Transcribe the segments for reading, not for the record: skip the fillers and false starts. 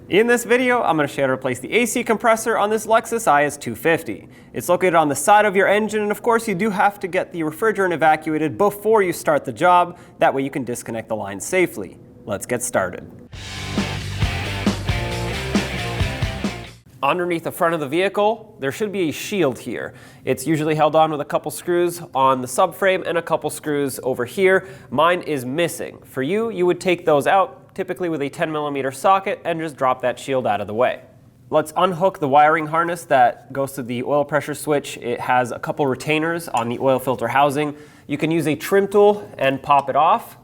In this video, I'm going to show you how to replace the AC compressor on this Lexus IS250. It's located on the side of your engine, and of course you do have to get the refrigerant evacuated before you start the job. That way you can disconnect the line safely. Let's get started. Underneath the front of the vehicle, there should be a shield here. It's usually held on with a couple screws on the subframe and a couple screws over here. Mine is missing. For you, you would take those out, typically with a 10mm socket, and just drop that shield out of the way. Let's unhook the wiring harness that goes to the oil pressure switch. It has a couple retainers on the oil filter housing. You can use a trim tool and pop it off.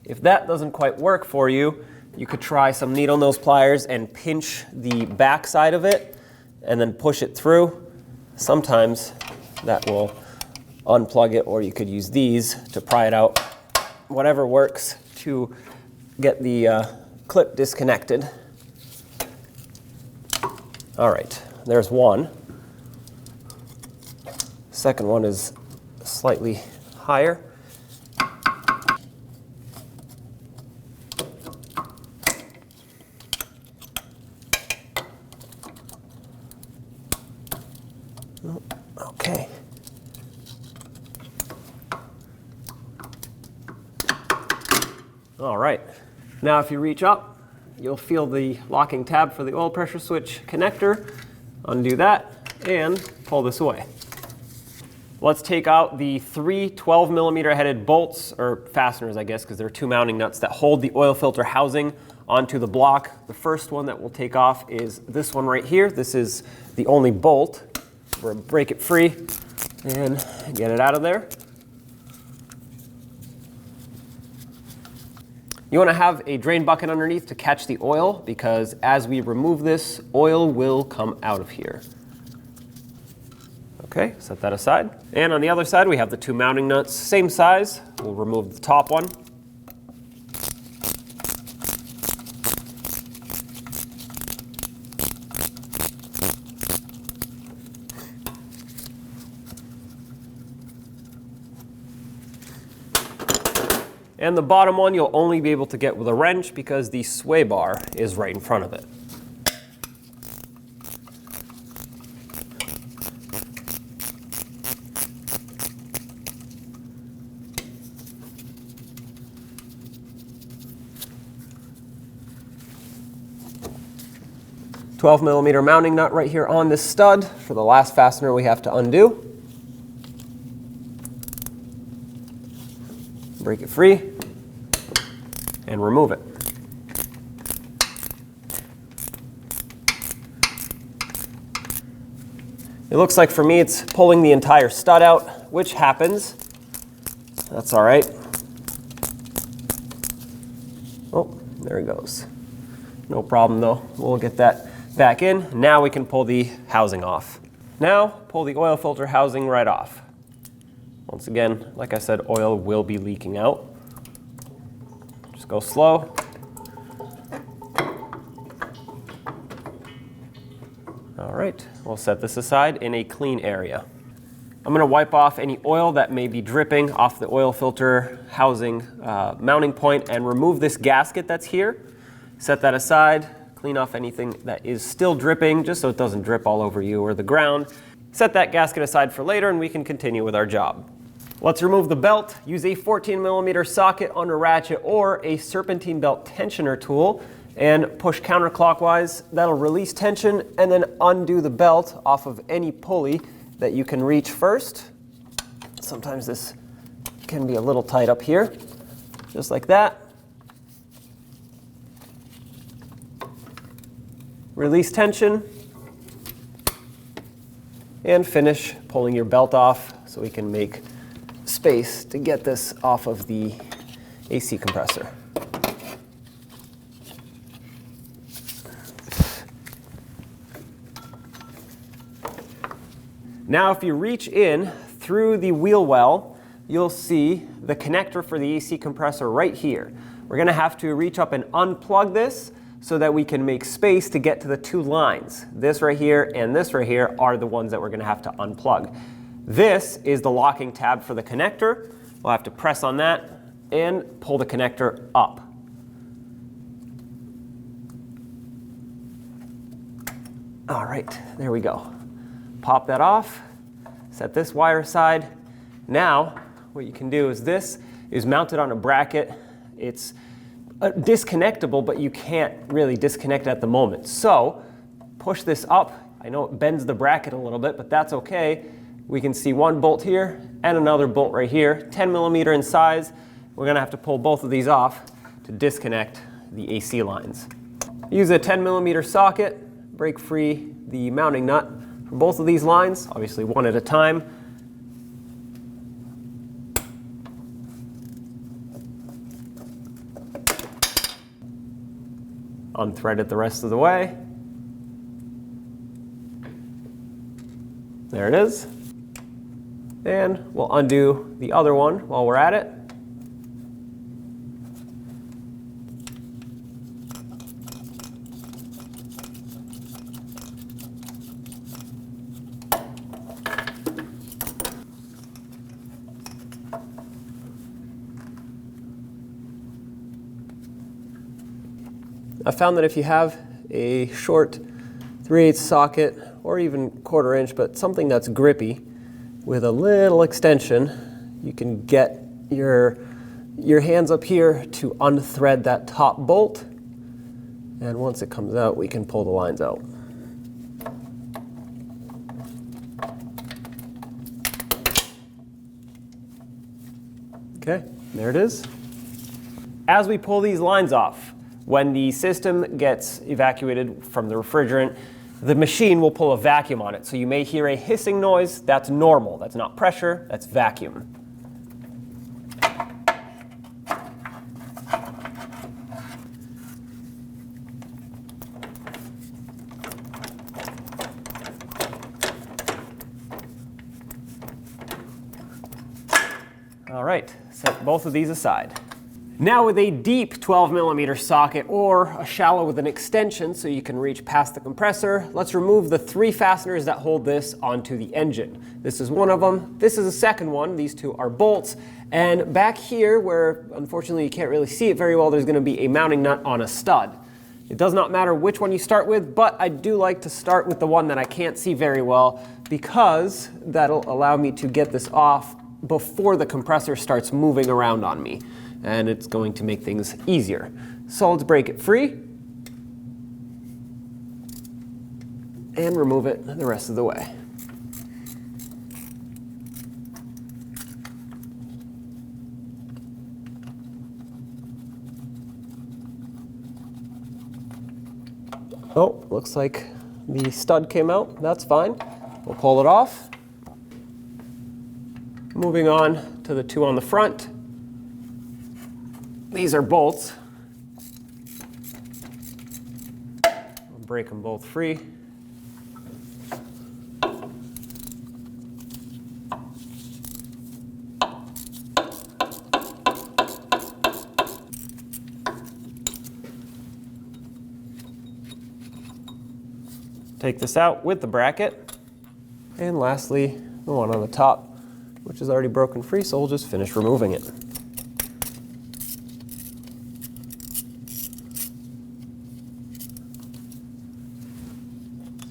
If that doesn't quite work for you, you could try some needle nose pliers and pinch the back side of it and then push it through. Sometimes that will unplug it, or you could use these to pry it out. Whatever works to get the clip disconnected. All right, there's one. Second one is slightly higher. Okay. All right. Now if you reach up, you'll feel the locking tab for the oil pressure switch connector. Undo that and pull this away. Let's take out the three 12mm headed bolts, or fasteners I guess, because there are two mounting nuts that hold the oil filter housing onto the block. The first one that we'll take off is this one right here. This is the only bolt. We'll break it free and get it out of there. You want to have a drain bucket underneath to catch the oil, because as we remove this, oil will come out of here. Okay, set that aside. And on the other side, we have the two mounting nuts, same size. We'll remove the top one. And the bottom one you'll only be able to get with a wrench because the sway bar is right in front of it. $12mm mounting nut right here on this stud for the last fastener we have to undo. Break it free and remove it. It looks like for me it's pulling the entire stud out, which happens. That's all right. Oh, there it goes. No problem though. We'll get that back in. Now we can pull the housing off. Now pull the oil filter housing right off. Once again, like I said, oil will be leaking out. Just go slow. All right, we'll set this aside in a clean area. I'm going to wipe off any oil that may be dripping off the oil filter housing mounting point and remove this gasket that's here. Set that aside, clean off anything that is still dripping, just so it doesn't drip all over you or the ground. Set that gasket aside for later and we can continue with our job. Let's remove the belt. Use a 14mm socket on a ratchet or a Serpentine belt tensioner tool and push counterclockwise. That'll release tension and then undo the belt off of any pulley that you can reach first. Sometimes this can be a little tight up here, just like that. Release tension and finish pulling your belt off so we can make space to get this off of the AC compressor. Now if you reach in through the wheel well, you'll see the connector for the AC compressor right here. We're going to have to reach up and unplug this so that we can make space to get to the two lines. This right here and this right here are the ones that we're going to have to unplug. This is the locking tab for the connector. We'll have to press on that and pull the connector up. All right, there we go. Pop that off, set this wire aside. Now, what you can do is this is mounted on a bracket. It's disconnectable, but you can't really disconnect it at the moment. So push this up. I know it bends the bracket a little bit, but that's okay. We can see one bolt here and another bolt right here, 10 millimeter in size. We're gonna have to pull both of these off to disconnect the AC lines. Use a 10 millimeter socket, break free the mounting nut for both of these lines, obviously one at a time. Unthread it the rest of the way. There it is. And we'll undo the other one while we're at it. I found that if you have a short 3/8 socket or even 1/4 inch, but something that's grippy with a little extension, you can get your hands up here to unthread that top bolt. And once it comes out, we can pull the lines out. Okay, there it is. As we pull these lines off, when the system gets evacuated from the refrigerant, the machine will pull a vacuum on it. So you may hear a hissing noise. That's normal. That's not pressure, that's vacuum. All right, set both of these aside. Now with a deep 12 millimeter socket or a shallow with an extension so you can reach past the compressor, let's remove the 3 fasteners that hold this onto the engine. This is one of them. This is the second one. These 2 are bolts. And back here, where unfortunately you can't really see it very well, there's going to be a mounting nut on a stud. It does not matter which one you start with, but I do like to start with the one that I can't see very well because that'll allow me to get this off before the compressor starts moving around on me. And it's going to make things easier. So let's break it free and remove it the rest of the way. Oh, looks like the stud came out. That's fine. We'll pull it off. Moving on to the 2 on the front. These are bolts. I'll break them both free. Take this out with the bracket. And lastly, the one on the top, which is already broken free, so we'll just finish removing it.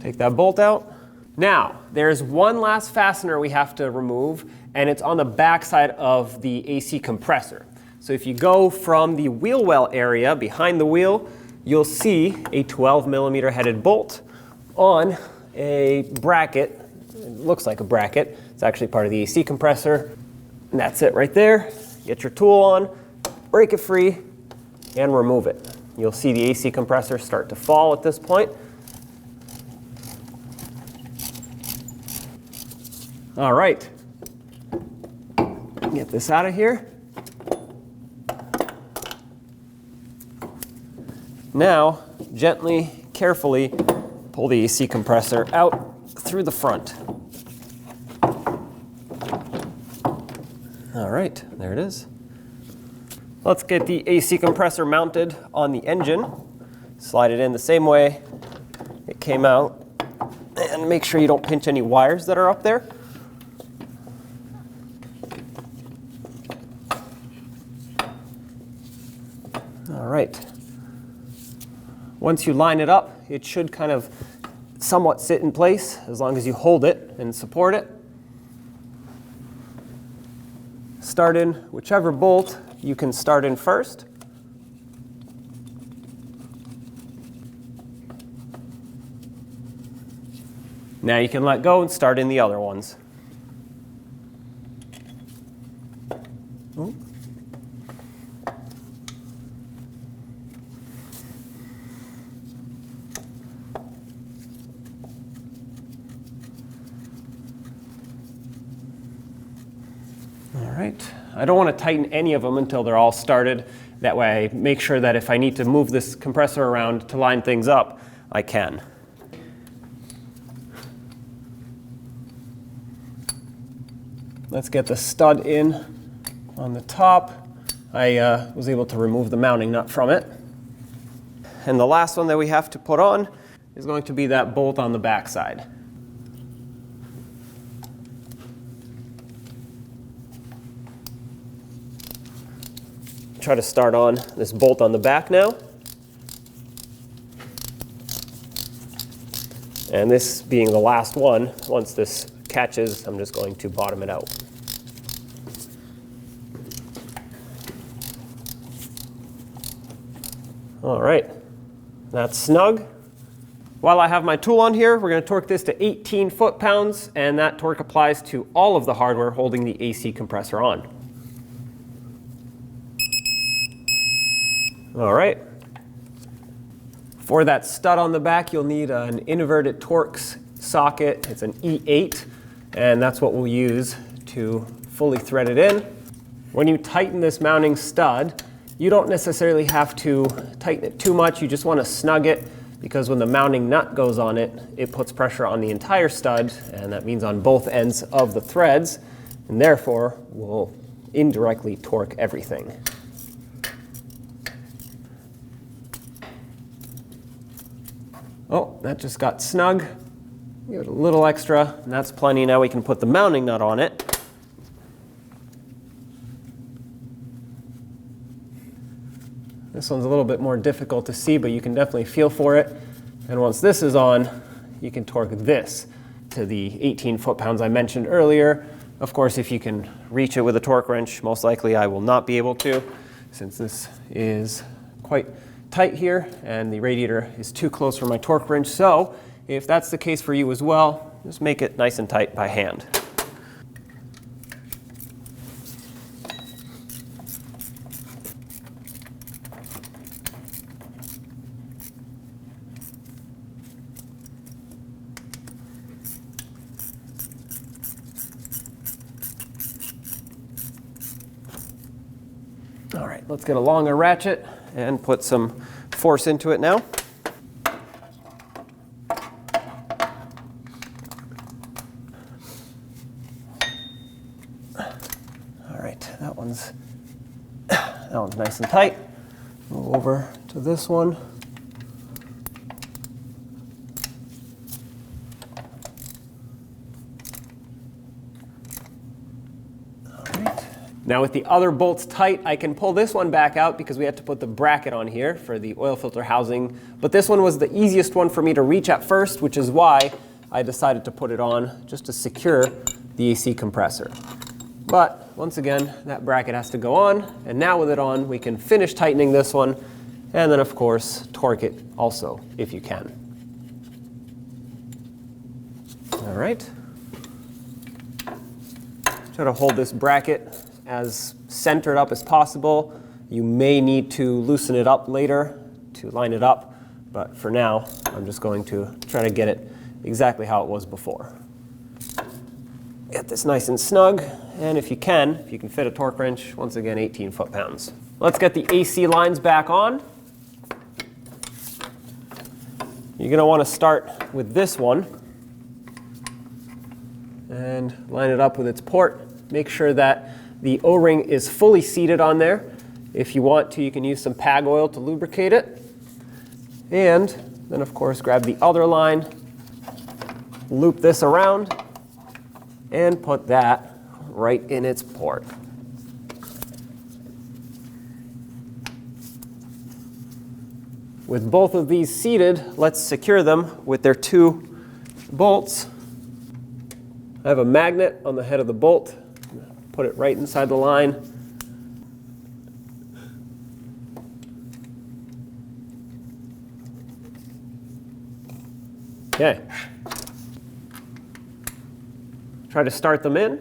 Take that bolt out. Now, there's one last fastener we have to remove, and it's on the back side of the AC compressor. So if you go from the wheel well area behind the wheel, you'll see a 12 millimeter headed bolt on a bracket. It looks like a bracket. It's actually part of the AC compressor. And that's it right there. Get your tool on, break it free, and remove it. You'll see the AC compressor start to fall at this point. All right, get this out of here. Now, gently, carefully pull the AC compressor out through the front. All right, there it is. Let's get the AC compressor mounted on the engine. Slide it in the same way it came out, and make sure you don't pinch any wires that are up there. All right. Once you line it up, it should kind of somewhat sit in place as long as you hold it and support it. Start in whichever bolt you can start in first. Now you can let go and start in the other ones. Ooh. All right. I don't want to tighten any of them until they're all started. That way I make sure that if I need to move this compressor around to line things up, I can. Let's get the stud in on the top. I was able to remove the mounting nut from it. And the last one that we have to put on is going to be that bolt on the back side. Try to start on this bolt on the back now. And this being the last one, once this catches, I'm just going to bottom it out. All right, that's snug. While I have my tool on here, we're going to torque this to 18 foot-pounds, and that torque applies to all of the hardware holding the AC compressor on. All right. For that stud on the back, you'll need an inverted Torx socket. It's an E8, and that's what we'll use to fully thread it in. When you tighten this mounting stud, you don't necessarily have to tighten it too much. You just want to snug it, because when the mounting nut goes on it, it puts pressure on the entire stud, and that means on both ends of the threads, and therefore will indirectly torque everything. Oh, that just got snug. Give it a little extra, and that's plenty. Now we can put the mounting nut on it. This one's a little bit more difficult to see, but you can definitely feel for it. And once this is on, you can torque this to the 18 foot-pounds I mentioned earlier. Of course, if you can reach it with a torque wrench, most likely I will not be able to, since this is quite tight here and the radiator is too close for my torque wrench. So if that's the case for you as well, just make it nice and tight by hand. All right, let's get a longer ratchet and put some force into it now. All right, that one's nice and tight. Go over to this one. Now with the other bolts tight, I can pull this one back out because we had to put the bracket on here for the oil filter housing. But this one was the easiest one for me to reach at first, which is why I decided to put it on just to secure the AC compressor. But once again, that bracket has to go on. And now with it on, we can finish tightening this one. And then of course, torque it also if you can. All right. Try to hold this bracket as centered up as possible. You may need to loosen it up later to line it up, but for now, I'm just going to try to get it exactly how it was before. Get this nice and snug, and if you can fit a torque wrench, once again, 18 foot-pounds. Let's get the AC lines back on. You're gonna wanna start with this one and line it up with its port. Make sure that the O-ring is fully seated on there. If you want to, you can use some PAG oil to lubricate it. And then of course, grab the other line, loop this around, and put that right in its port. with both of these seated, let's secure them with their 2 bolts. I have a magnet on the head of the bolt. Put it right inside the line. Okay. Try to start them in.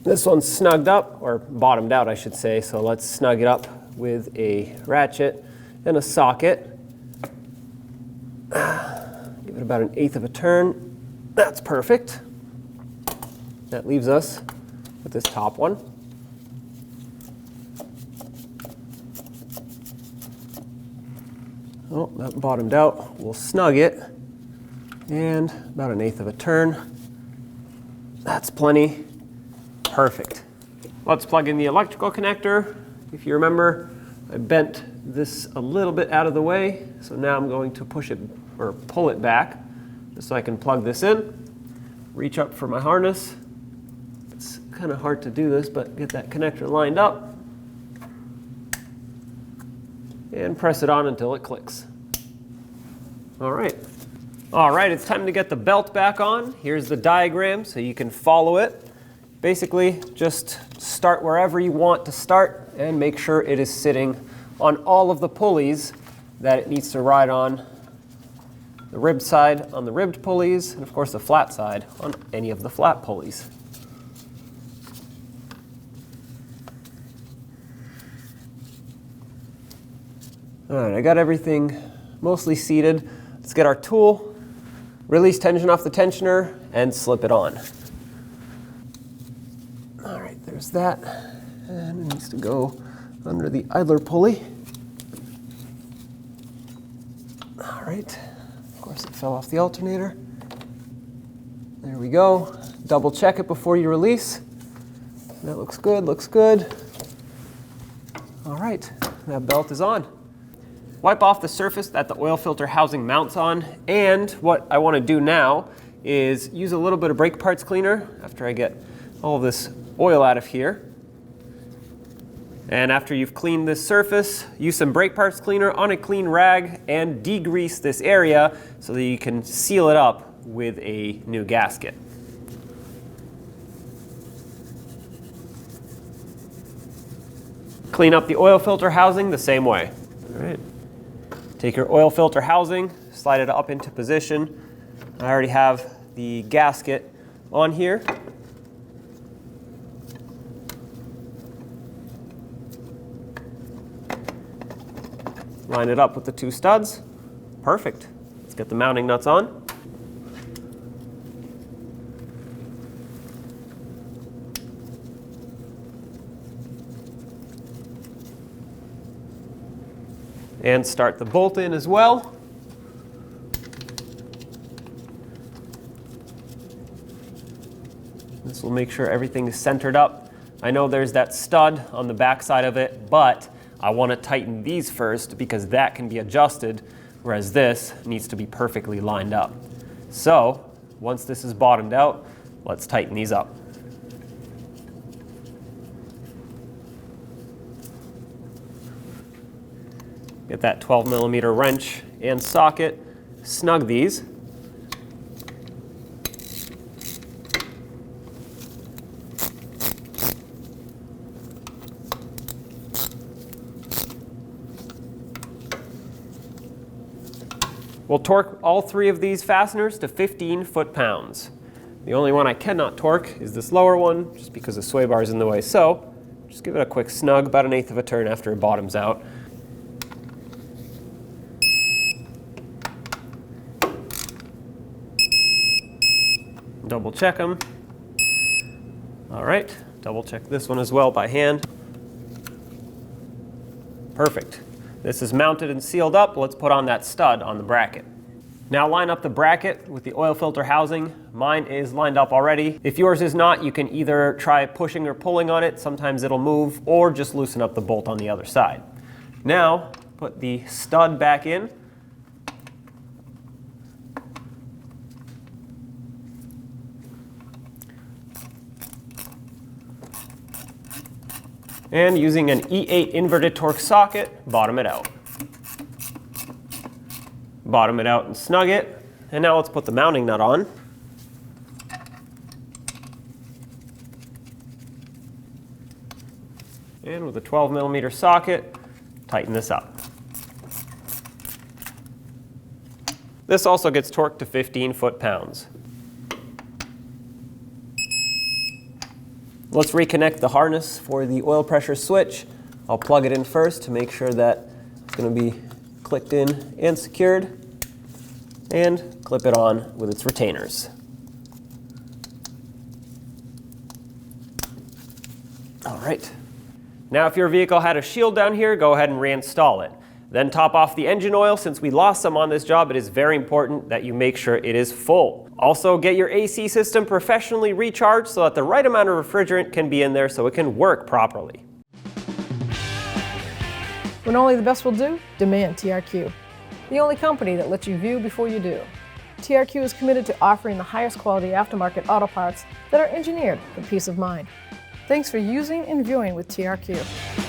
This one's snugged up, or bottomed out, I should say, so let's snug it up with a ratchet and a socket. Give it about 1/8 of a turn. That's perfect. That leaves us with this top one. Oh, that bottomed out. We'll snug it, and about 1/8 of a turn. That's plenty. Perfect. Let's plug in the electrical connector. If you remember, I bent this a little bit out of the way, so now I'm going to push it or pull it back just so I can plug this in. Reach up for my harness. It's kind of hard to do this, but get that connector lined up and press it on until it clicks. All right. All right, it's time to get the belt back on. Here's the diagram so you can follow it. Basically, just start wherever you want to start and make sure it is sitting on all of the pulleys that it needs to ride on. The ribbed side on the ribbed pulleys, and of course the flat side on any of the flat pulleys. All right, I got everything mostly seated. Let's get our tool, release tension off the tensioner, and slip it on. All right, there's that. And it needs to go under the idler pulley. All right, of course it fell off the alternator. There we go. Double check it before you release. That looks good, looks good. All right, that belt is on. Wipe off the surface that the oil filter housing mounts on, and what I want to do now is use a little bit of brake parts cleaner after I get all of this oil out of here. And after you've cleaned this surface, use some brake parts cleaner on a clean rag and degrease this area so that you can seal it up with a new gasket. Clean up the oil filter housing the same way. All right. Take your oil filter housing, slide it up into position. I already have the gasket on here. Line it up with the 2 studs. Perfect. Let's get the mounting nuts on. And start the bolt in as well. This will make sure everything is centered up. I know there's that stud on the back side of it, but I want to tighten these first because that can be adjusted, whereas this needs to be perfectly lined up. So once this is bottomed out, let's tighten these up. Get that 12mm wrench and socket, snug these. We'll torque all 3 of these fasteners to 15 foot-pounds. The only one I cannot torque is this lower one, just because the sway bar is in the way. So just give it a quick snug, about 1/8 of a turn after it bottoms out. Double check them. All right, double check this one as well by hand. Perfect. This is mounted and sealed up. Let's put on that stud on the bracket. Now line up the bracket with the oil filter housing. Mine is lined up already. If yours is not, you can either try pushing or pulling on it. Sometimes it'll move, or just loosen up the bolt on the other side. Now, put the stud back in. And using an E8 inverted torque socket, bottom it out. Bottom it out and snug it. And now let's put the mounting nut on. And with a 12mm socket, tighten this up. This also gets torqued to 15 foot-pounds. Let's reconnect the harness for the oil pressure switch. I'll plug it in first to make sure that it's going to be clicked in and secured, and clip it on with its retainers. All right. Now if your vehicle had a shield down here, go ahead and reinstall it. Then top off the engine oil. Since we lost some on this job, it is very important that you make sure it is full. Also, get your AC system professionally recharged so that the right amount of refrigerant can be in there so it can work properly. When only the best will do, demand TRQ. The only company that lets you view before you do. TRQ is committed to offering the highest quality aftermarket auto parts that are engineered for peace of mind. Thanks for using and viewing with TRQ.